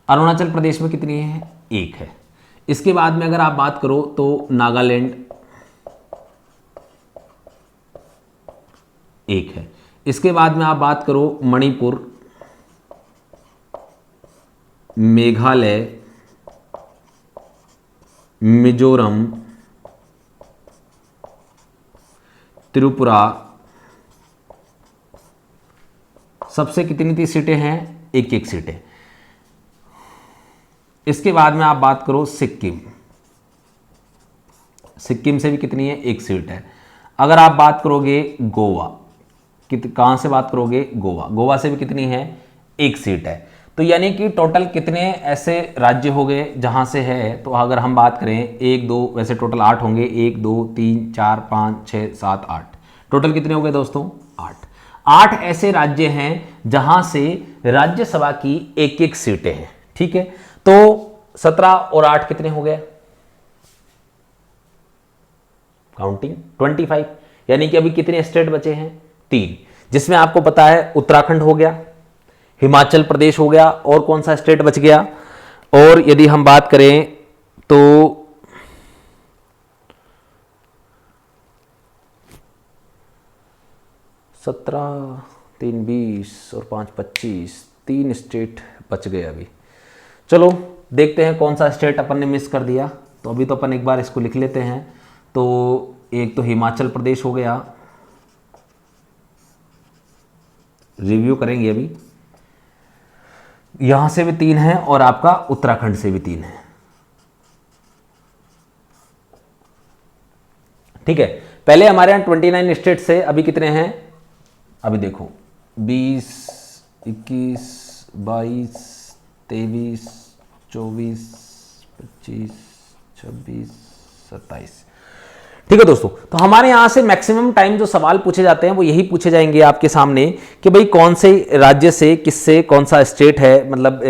अरुणाचल प्रदेश में कितनी है? 1 है। इसके बाद में अगर आप बात करो तो नागालैंड 1 है। इसके बाद में आप बात करो मणिपुर, मेघालय, मिजोरम, त्रिपुरा, सबसे कितनी थी सीटें हैं? 1-1 सीटें। इसके बाद में आप बात करो सिक्किम। सिक्किम से भी कितनी है? 1 सीट है। अगर आप बात करोगे गोवा, कहां से बात करोगे? गोवा। गोवा से भी कितनी है? 1 सीट है। तो यानी कि टोटल कितने ऐसे राज्य हो गए जहां से है? तो अगर हम बात करें 1 2, वैसे टोटल 8 होंगे, 1 2 3 4 5 6 7 8। टोटल कितने हो गए दोस्तों? 8। 8 ऐसे राज्य हैं जहां से राज्यसभा की 1-1 सीटें हैं। ठीक है। तो 17 और 8 कितने हो गए? काउंटिंग 25। यानी कि अभी कितने स्टेट बचे हैं? 3, जिसमें आपको पता है उत्तराखंड हो गया, हिमाचल प्रदेश हो गया, और कौन सा स्टेट बच गया? और यदि हम बात करें तो 17 3 20 और 5 25, 3 स्टेट बच गए अभी। चलो देखते हैं कौन सा स्टेट अपन ने मिस कर दिया। तो अभी तो अपन एक बार इसको लिख लेते हैं। तो एक तो हिमाचल प्रदेश हो गया, रिव्यू करेंगे अभी। यहां से भी 3 है और आपका उत्तराखंड से भी 3 है। ठीक है, पहले हमारे यहां 29 स्टेट से अभी कितने हैं, अभी देखो 20, 21, 22, 23, 24, 25, 26, 27। ठीक है दोस्तों, तो हमारे यहां से मैक्सिमम टाइम जो सवाल पूछे जाते हैं वो यही पूछे जाएंगे आपके सामने कि भाई कौन से राज्य से किससे कौन सा स्टेट है, मतलब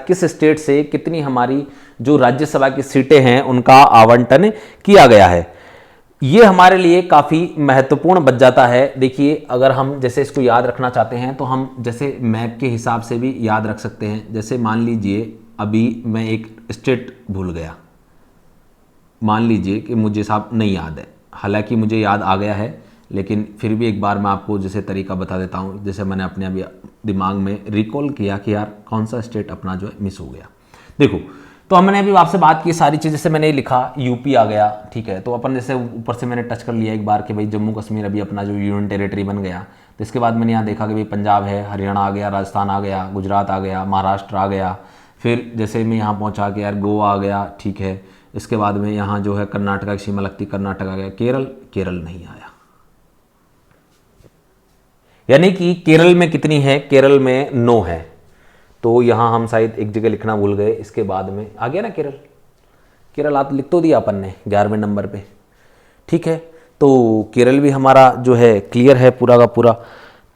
किस स्टेट से कितनी हमारी जो राज्यसभा की सीटें हैं उनका आवंटन किया गया है। ये हमारे लिए काफ़ी महत्वपूर्ण बच जाता है। देखिए अगर हम जैसे इसको याद रखना चाहते हैं तो हम जैसे मैप के हिसाब से भी याद रख सकते हैं। जैसे मान लीजिए अभी मैं एक स्टेट भूल गया, मान लीजिए कि मुझे साहब नहीं याद है, हालांकि मुझे याद आ गया है, लेकिन फिर भी एक बार मैं आपको जैसे तरीका बता देता हूँ। जैसे मैंने अपने अभी दिमाग में रिकॉल किया कि यार कौन सा स्टेट अपना जो है मिस हो गया। देखो तो हमने अभी आपसे बात की सारी चीज़, जैसे मैंने लिखा यूपी आ गया, ठीक है। तो अपन जैसे ऊपर से मैंने टच कर लिया एक बार कि भाई जम्मू कश्मीर अभी अपना जो यूनियन टेरिटरी बन गया। तो इसके बाद मैंने यहाँ देखा कि भाई पंजाब है, हरियाणा आ गया, राजस्थान आ गया, गुजरात आ गया, महाराष्ट्र आ गया। फिर जैसे मैं यहाँ पहुँचा कि यार गोवा आ गया, ठीक है। इसके बाद में यहाँ जो है कर्नाटका की सीमा लगती, कर्नाटक आ गया। केरल नहीं आया, यानी कि केरल में कितनी है, केरल में 9 है। तो यहाँ हम शायद एक जगह लिखना भूल गए, इसके बाद में आ गया ना केरल आप लिख तो दिया अपन ने 11वें नंबर पे, ठीक है। तो केरल भी हमारा जो है क्लियर है पूरा का पूरा।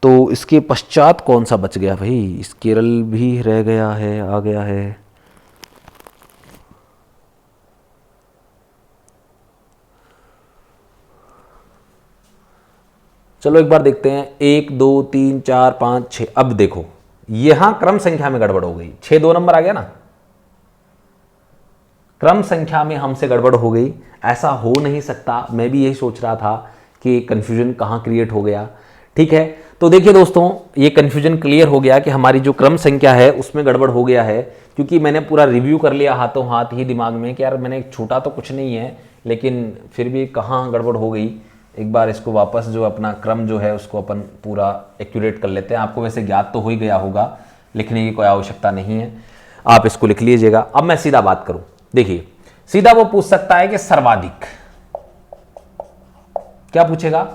तो इसके पश्चात कौन सा बच गया भाई, इस केरल भी रह गया है, आ गया है। चलो एक बार देखते हैं, 1 2 3 4 5 6। अब देखो यहां क्रम संख्या में गड़बड़ हो गई, 6 2 नंबर आ गया ना, क्रम संख्या में हमसे गड़बड़ हो गई। ऐसा हो नहीं सकता, मैं भी यही सोच रहा था कि कंफ्यूजन कहां क्रिएट हो गया, ठीक है। तो देखिए दोस्तों ये कंफ्यूजन क्लियर हो गया कि हमारी जो क्रम संख्या है उसमें गड़बड़ हो गया है, क्योंकि मैंने पूरा रिव्यू कर लिया हाथों हाथ ही दिमाग में कि यार मैंने छूटा तो कुछ नहीं है, लेकिन फिर भी कहाँ गड़बड़ हो गई। एक बार इसको वापस जो अपना क्रम जो है उसको अपन पूरा एक्यूरेट कर लेते हैं। आपको वैसे ज्ञात तो हो ही गया होगा, लिखने की कोई आवश्यकता नहीं है, आप इसको लिख लीजिएगा। अब मैं सीधा बात करूं, देखिए सीधा वो पूछ सकता है कि सर्वाधिक, क्या पूछेगा,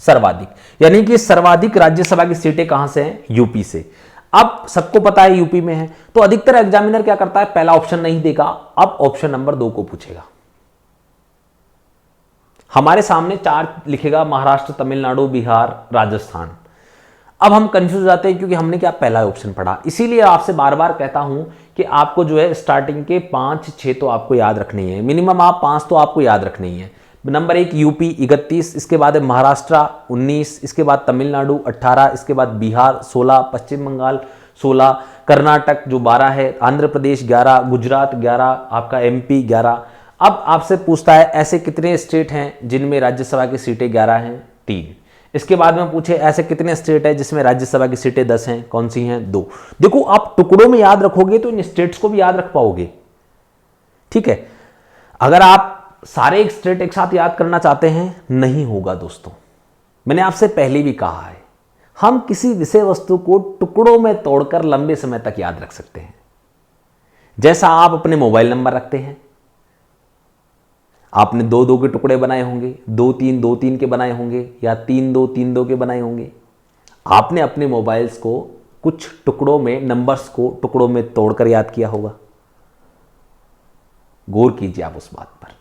सर्वाधिक, यानी कि सर्वाधिक राज्यसभा की सीटें कहां से हैं, यूपी से। अब सबको पता है यूपी में है, तो अधिकतर एग्जामिनर क्या करता है, पहला ऑप्शन नहीं देगा, अब ऑप्शन नंबर 2 को पूछेगा। हमारे सामने 4 लिखेगा, महाराष्ट्र, तमिलनाडु, बिहार, राजस्थान। अब हम कंफ्यूज हो जाते हैं क्योंकि हमने क्या पहला ऑप्शन पढ़ा। इसीलिए आपसे बार बार कहता हूं कि आपको जो है स्टार्टिंग के 5-6 तो आपको याद रखनी है, मिनिमम आप 5 तो आपको याद रखनी है। नंबर 1 यूपी 31, इसके बाद है महाराष्ट्र 19, इसके बाद तमिलनाडु 18, इसके बाद बिहार 16, पश्चिम बंगाल 16, कर्नाटक जो 12 है, आंध्र प्रदेश 11, गुजरात 11, आपका एमपी 11। अब आपसे पूछता है ऐसे कितने स्टेट हैं जिनमें राज्यसभा की सीटें 11 हैं, 3। इसके बाद में पूछे ऐसे कितने स्टेट है जिसमें राज्यसभा की सीटें 10 हैं, कौन सी हैं, 2। देखो आप टुकड़ों में याद रखोगे तो इन स्टेट्स को भी याद रख पाओगे, ठीक है। अगर आप सारे एक स्टेट एक साथ याद करना चाहते हैं, नहीं होगा दोस्तों। मैंने आपसे पहले भी कहा है, हम किसी विषय वस्तु को टुकड़ों में तोड़कर लंबे समय तक याद रख सकते हैं। जैसा आप अपने मोबाइल नंबर रखते हैं, आपने 2-2 के टुकड़े बनाए होंगे, 2-3 के बनाए होंगे, या 3-2 के बनाए होंगे। आपने अपने मोबाइल्स को कुछ टुकड़ों में, नंबर्स को टुकड़ों में तोड़कर याद किया होगा। गौर कीजिए आप उस बात पर।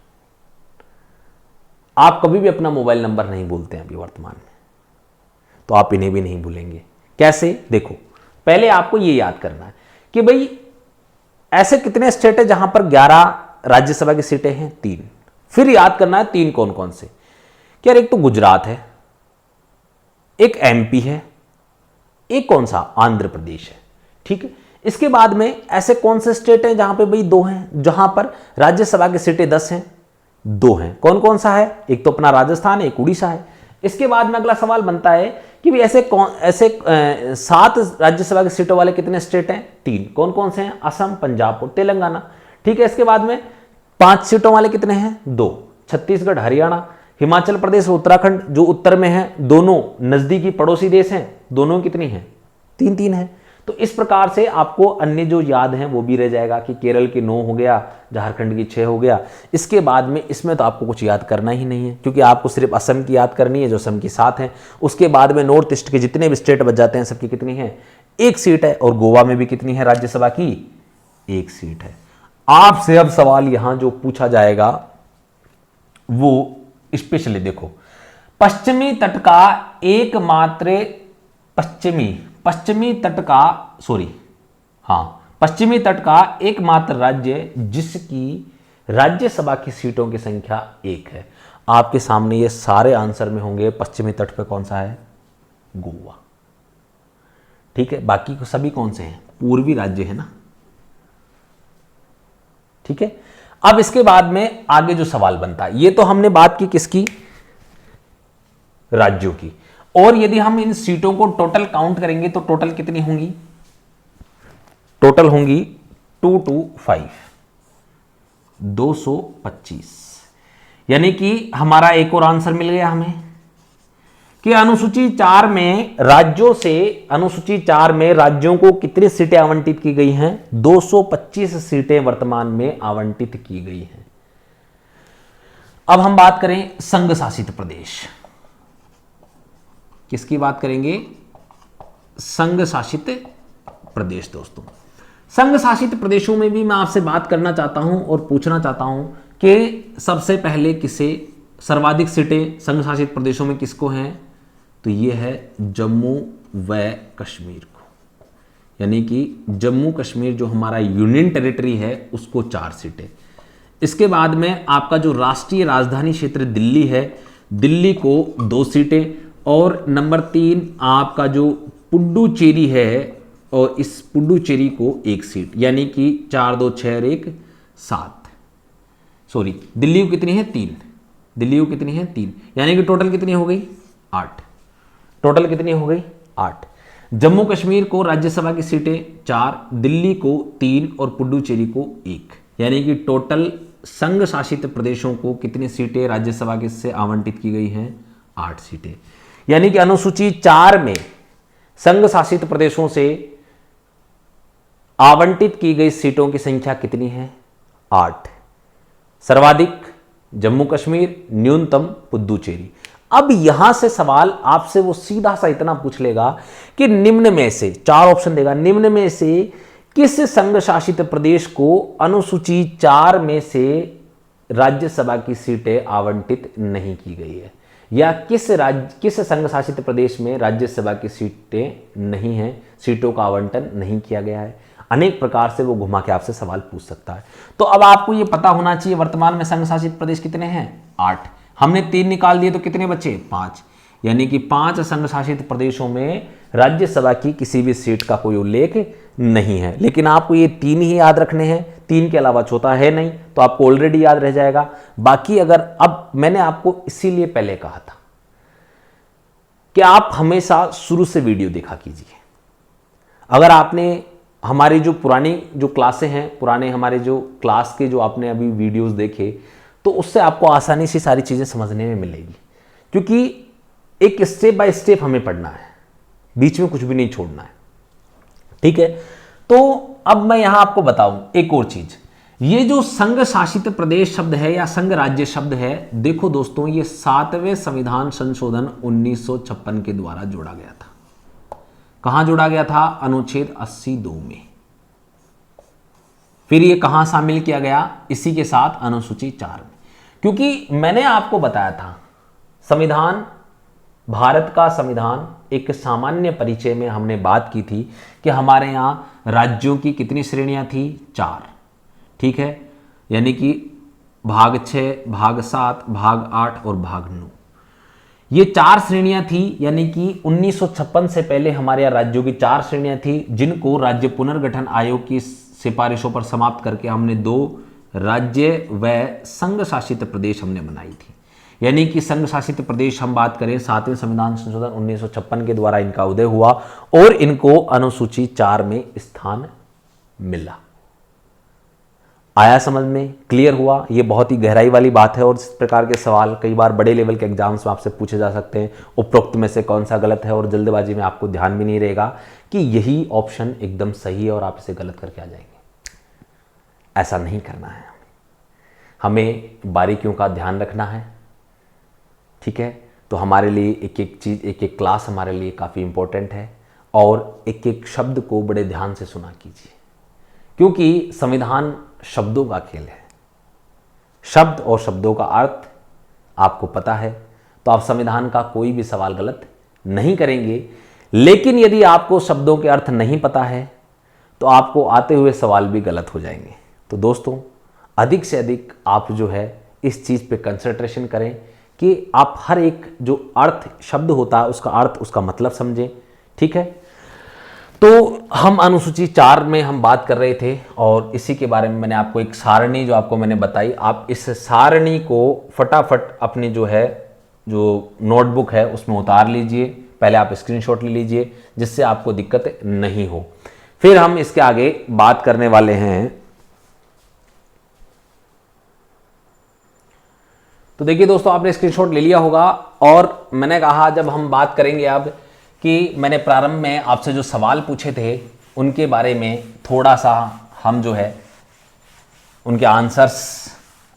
आप कभी भी अपना मोबाइल नंबर नहीं भूलते हैं अभी वर्तमान में, तो आप इन्हें भी नहीं भूलेंगे। कैसे, देखो पहले आपको यह याद करना है कि भाई ऐसे कितने स्टेट है जहां पर 11 राज्यसभा की सीटें हैं, 3। फिर याद करना है 3 कौन कौन से, क्या, एक तो गुजरात है, एक एमपी है, एक कौन सा, आंध्र प्रदेश है, ठीक है। इसके बाद में ऐसे कौन से स्टेट हैं जहां पे भाई 2 हैं, जहां पर राज्यसभा की सीटें 10 हैं, 2 हैं, कौन कौन सा है, एक तो अपना राजस्थान है, एक उड़ीसा है। इसके बाद में अगला सवाल बनता है कि भी ऐसे 7 राज्यसभा की सीटों वाले कितने स्टेट हैं? 3। कौन कौन से हैं? असम, पंजाब और तेलंगाना। ठीक है, इसके बाद में 5 सीटों वाले कितने हैं? 2, छत्तीसगढ़, हरियाणा। हिमाचल प्रदेश और उत्तराखंड जो उत्तर में है, दोनों नजदीकी पड़ोसी देश हैं, दोनों कितनी हैं? 3-3 है। तो इस प्रकार से आपको अन्य जो याद हैं वो भी रह जाएगा कि केरल की 9 हो गया, झारखंड की 6 हो गया। इसके बाद में इसमें तो आपको कुछ याद करना ही नहीं है, क्योंकि आपको सिर्फ असम की याद करनी है जो असम की 7 है। उसके बाद में नॉर्थ ईस्ट के जितने भी स्टेट बच जाते हैं सबकी कितनी है? 1 सीट है। और गोवा में भी कितनी है राज्यसभा की? 1 सीट है। आपसे अब सवाल यहां जो पूछा जाएगा वो स्पेशली देखो, पश्चिमी तट का एकमात्र पश्चिमी तट का एकमात्र राज्य जिसकी राज्यसभा की सीटों की संख्या 1 है। आपके सामने ये सारे आंसर में होंगे। पश्चिमी तट पे कौन सा है? गोवा। ठीक है, बाकी को सभी कौन से हैं? पूर्वी राज्य है ना। ठीक है, अब इसके बाद में आगे जो सवाल बनता है, ये तो हमने बात की किसकी? राज्यों की। और यदि हम इन सीटों को टोटल काउंट करेंगे तो टोटल कितनी होंगी? टोटल होंगी 225, 225। यानी कि हमारा एक और आंसर मिल गया हमें कि अनुसूची 4 में राज्यों को कितनी सीटें आवंटित की गई हैं? 225 सीटें वर्तमान में आवंटित की गई हैं। अब हम बात करें संघ शासित प्रदेश। किसकी बात करेंगे? संघ शासित प्रदेश। दोस्तों, संघ शासित प्रदेशों में भी मैं आपसे बात करना चाहता हूं और पूछना चाहता हूं कि सबसे पहले किसे सर्वाधिक सीटें संघ शासित प्रदेशों में किसको हैं? तो ये है जम्मू व कश्मीर को। यानी कि जम्मू कश्मीर जो हमारा यूनियन टेरिटरी है उसको 4 सीटें। इसके बाद में आपका जो राष्ट्रीय राजधानी क्षेत्र दिल्ली है, दिल्ली को 2 सीटें। और नंबर 3 आपका जो पुडुचेरी है, और इस पुडुचेरी को 1 सीट। यानी कि 4, 2, 6 और 1, 7। सॉरी, दिल्ली को कितनी है? 3। दिल्ली को कितनी है? 3। यानी कि टोटल कितनी हो गई? 8। टोटल कितनी हो गई? 8। जम्मू कश्मीर को राज्यसभा की सीटें 4, दिल्ली को 3 और पुडुचेरी को 1। यानी कि टोटल संघ शासित प्रदेशों को कितनी सीटें राज्यसभा के से आवंटित की गई हैं? 8 सीटें। यानी कि अनुसूची 4 में संघ शासित प्रदेशों से आवंटित की गई सीटों की संख्या कितनी है? 8। सर्वाधिक जम्मू कश्मीर, न्यूनतम पुडुचेरी। अब यहां से सवाल आपसे वो सीधा सा इतना पूछ लेगा कि निम्न में से 4 ऑप्शन देगा, निम्न में से किस संघ शासित प्रदेश को अनुसूची 4 में से राज्यसभा की सीटें आवंटित नहीं की गई है? या किस संघ शासित प्रदेश में राज्यसभा की सीटें नहीं हैं, सीटों का आवंटन नहीं किया गया है? अनेक प्रकार से वो घुमा के आपसे सवाल पूछ सकता है। तो अब आपको ये पता होना चाहिए वर्तमान में संघ शासित प्रदेश कितने हैं? 8। हमने 3 निकाल दिए तो कितने बचे? 5। यानी कि 5 संघ शासित प्रदेशों में राज्यसभा की किसी भी सीट का कोई उल्लेख नहीं है। लेकिन आपको ये 3 ही याद रखने हैं, 3 के अलावा चौथा है नहीं, तो आपको ऑलरेडी याद रह जाएगा। बाकी अगर अब मैंने आपको इसीलिए पहले कहा था कि आप हमेशा शुरू से वीडियो देखा कीजिए। अगर आपने हमारी जो पुरानी जो क्लासें हैं, पुराने हमारे जो क्लास के जो आपने अभी वीडियोस देखे, तो उससे आपको आसानी से सारी चीज़ें समझने में मिलेगी, क्योंकि एक स्टेप बाय स्टेप हमें पढ़ना है, बीच में कुछ भी नहीं छोड़ना है। ठीक है, तो अब मैं यहां आपको बताऊं एक और चीज। ये जो संघ शासित प्रदेश शब्द है या संघ राज्य शब्द है, देखो दोस्तों, ये 7वें संविधान संशोधन 1956 के द्वारा जोड़ा गया था। कहां जोड़ा गया था? अनुच्छेद 82 में। फिर ये कहां शामिल किया गया? इसी के साथ अनुसूची 4 में। क्योंकि मैंने आपको बताया था संविधान, भारत का संविधान, एक सामान्य परिचय में हमने बात की थी कि हमारे यहां राज्यों की कितनी श्रेणियां थी? 4। ठीक है, यानी कि भाग 6, भाग 7, भाग 8 और भाग 9, ये 4 श्रेणियां थी। यानी कि 1956 से पहले हमारे यहाँ राज्यों की 4 श्रेणियां थी, जिनको राज्य पुनर्गठन आयोग की सिफारिशों पर समाप्त करके हमने 2 राज्य व संघ शासित प्रदेश हमने बनाई थी। यानी कि संघ शासित प्रदेश हम बात करें 7वें संविधान संशोधन 1956 के द्वारा इनका उदय हुआ और इनको अनुसूची 4 में स्थान मिला। आया समझ में? क्लियर हुआ? ये बहुत ही गहराई वाली बात है और इस प्रकार के सवाल कई बार बड़े लेवल के एग्जाम्स में आपसे पूछे जा सकते हैं। उपरोक्त में से कौन सा गलत है और जल्दबाजी में आपको ध्यान भी नहीं रहेगा कि यही ऑप्शन एकदम सही है और आप इसे गलत करके आ जाएंगे। ऐसा नहीं करना है, हमें बारीकियों का ध्यान रखना है। ठीक है, तो हमारे लिए एक एक चीज़, एक एक क्लास हमारे लिए काफ़ी इंपॉर्टेंट है और एक एक शब्द को बड़े ध्यान से सुना कीजिए, क्योंकि संविधान शब्दों का खेल है। शब्द और शब्दों का अर्थ आपको पता है तो आप संविधान का कोई भी सवाल गलत नहीं करेंगे। लेकिन यदि आपको शब्दों के अर्थ नहीं पता है तो आपको आते हुए सवाल भी गलत हो जाएंगे। तो दोस्तों, अधिक से अधिक आप जो है इस चीज़ पे कंसंट्रेशन करें कि आप हर एक जो अर्थ शब्द होता है उसका अर्थ, उसका मतलब समझें। ठीक है, तो हम अनुसूची 4 में हम बात कर रहे थे और इसी के बारे में मैंने आपको एक सारणी जो आपको मैंने बताई, आप इस सारणी को फटाफट अपनी जो है जो नोटबुक है उसमें उतार लीजिए। पहले आप स्क्रीनशॉट ले लीजिए जिससे आपको दिक्कत नहीं हो। फिर हम इसके आगे बात करने वाले हैं। तो देखिए दोस्तों, आपने स्क्रीनशॉट ले लिया होगा और मैंने कहा जब हम बात करेंगे अब कि मैंने प्रारंभ में आपसे जो सवाल पूछे थे उनके बारे में थोड़ा सा हम जो है उनके आंसर्स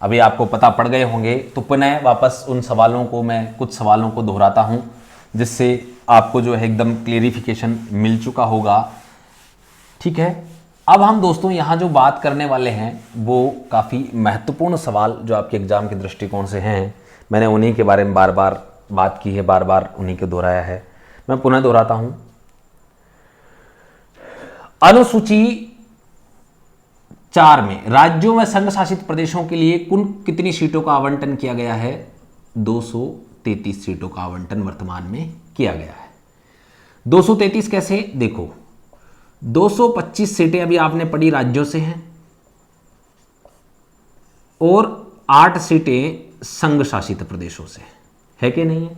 अभी आपको पता पड़ गए होंगे, तो पुनः वापस उन सवालों को मैं कुछ सवालों को दोहराता हूं जिससे आपको जो है एकदम क्लियरिफिकेशन मिल चुका होगा। ठीक है, अब हम दोस्तों यहाँ जो बात करने वाले हैं वो काफ़ी महत्वपूर्ण सवाल जो आपके एग्जाम के दृष्टिकोण से हैं। मैंने उन्हीं के बारे में बार बार बात की है, बार बार उन्हीं को दोहराया है। मैं पुनः दोहराता हूं। अनुसूची 4 में राज्यों में संघ शासित प्रदेशों के लिए कुल कितनी सीटों का आवंटन किया गया है? 233 सीटों का आवंटन वर्तमान में किया गया है। 233 कैसे? देखो, 225 सीटें अभी आपने पढ़ी राज्यों से हैं और 8 सीटें संघ शासित प्रदेशों से है कि नहीं है?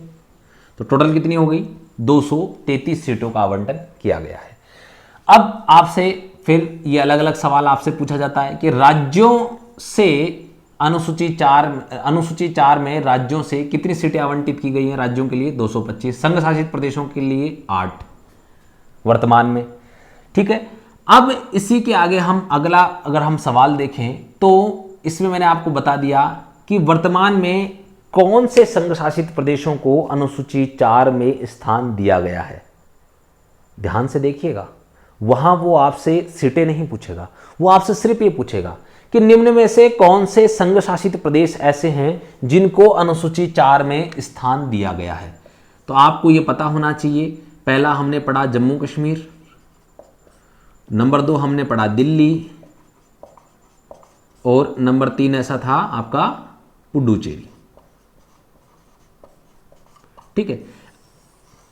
तो टोटल कितनी हो गई? 233 सीटों का आवंटन किया गया है। अब आपसे फिर ये अलग अलग सवाल आपसे पूछा जाता है कि राज्यों से अनुसूची 4 में राज्यों से कितनी सीटें आवंटित की गई हैं? राज्यों के लिए 225, संघ शासित प्रदेशों के लिए 8 वर्तमान में। ठीक है, अब इसी के आगे हम अगला अगर हम सवाल देखें तो इसमें मैंने आपको बता दिया कि वर्तमान में कौन से संघ शासित प्रदेशों को अनुसूची 4 में स्थान दिया गया है। ध्यान से देखिएगा, वहां वो आपसे सीटें नहीं पूछेगा, वो आपसे सिर्फ ये पूछेगा कि निम्न में से कौन से संघ शासित प्रदेश ऐसे हैं जिनको अनुसूची 4 में स्थान दिया गया है। तो आपको ये पता होना चाहिए, पहला हमने पढ़ा जम्मू कश्मीर, नंबर 2 हमने पढ़ा दिल्ली और नंबर 3 ऐसा था आपका पुडुचेरी। ठीक है,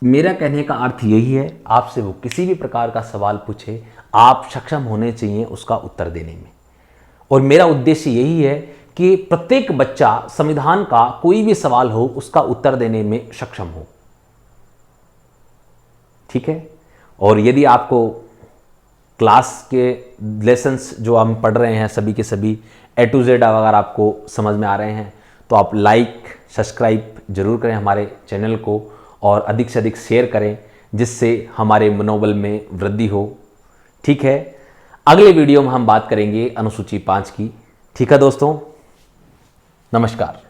मेरा कहने का अर्थ यही है, आपसे वो किसी भी प्रकार का सवाल पूछे आप सक्षम होने चाहिए उसका उत्तर देने में। और मेरा उद्देश्य यही है कि प्रत्येक बच्चा संविधान का कोई भी सवाल हो उसका उत्तर देने में सक्षम हो। ठीक है, और यदि आपको क्लास के लेसन्स जो हम पढ़ रहे हैं सभी के सभी A to Z अगर आपको समझ में आ रहे हैं तो आप लाइक सब्सक्राइब जरूर करें हमारे चैनल को और अधिक से अधिक शेयर करें जिससे हमारे मनोबल में वृद्धि हो। ठीक है, अगले वीडियो में हम बात करेंगे अनुसूची 5 की। ठीक है दोस्तों, नमस्कार।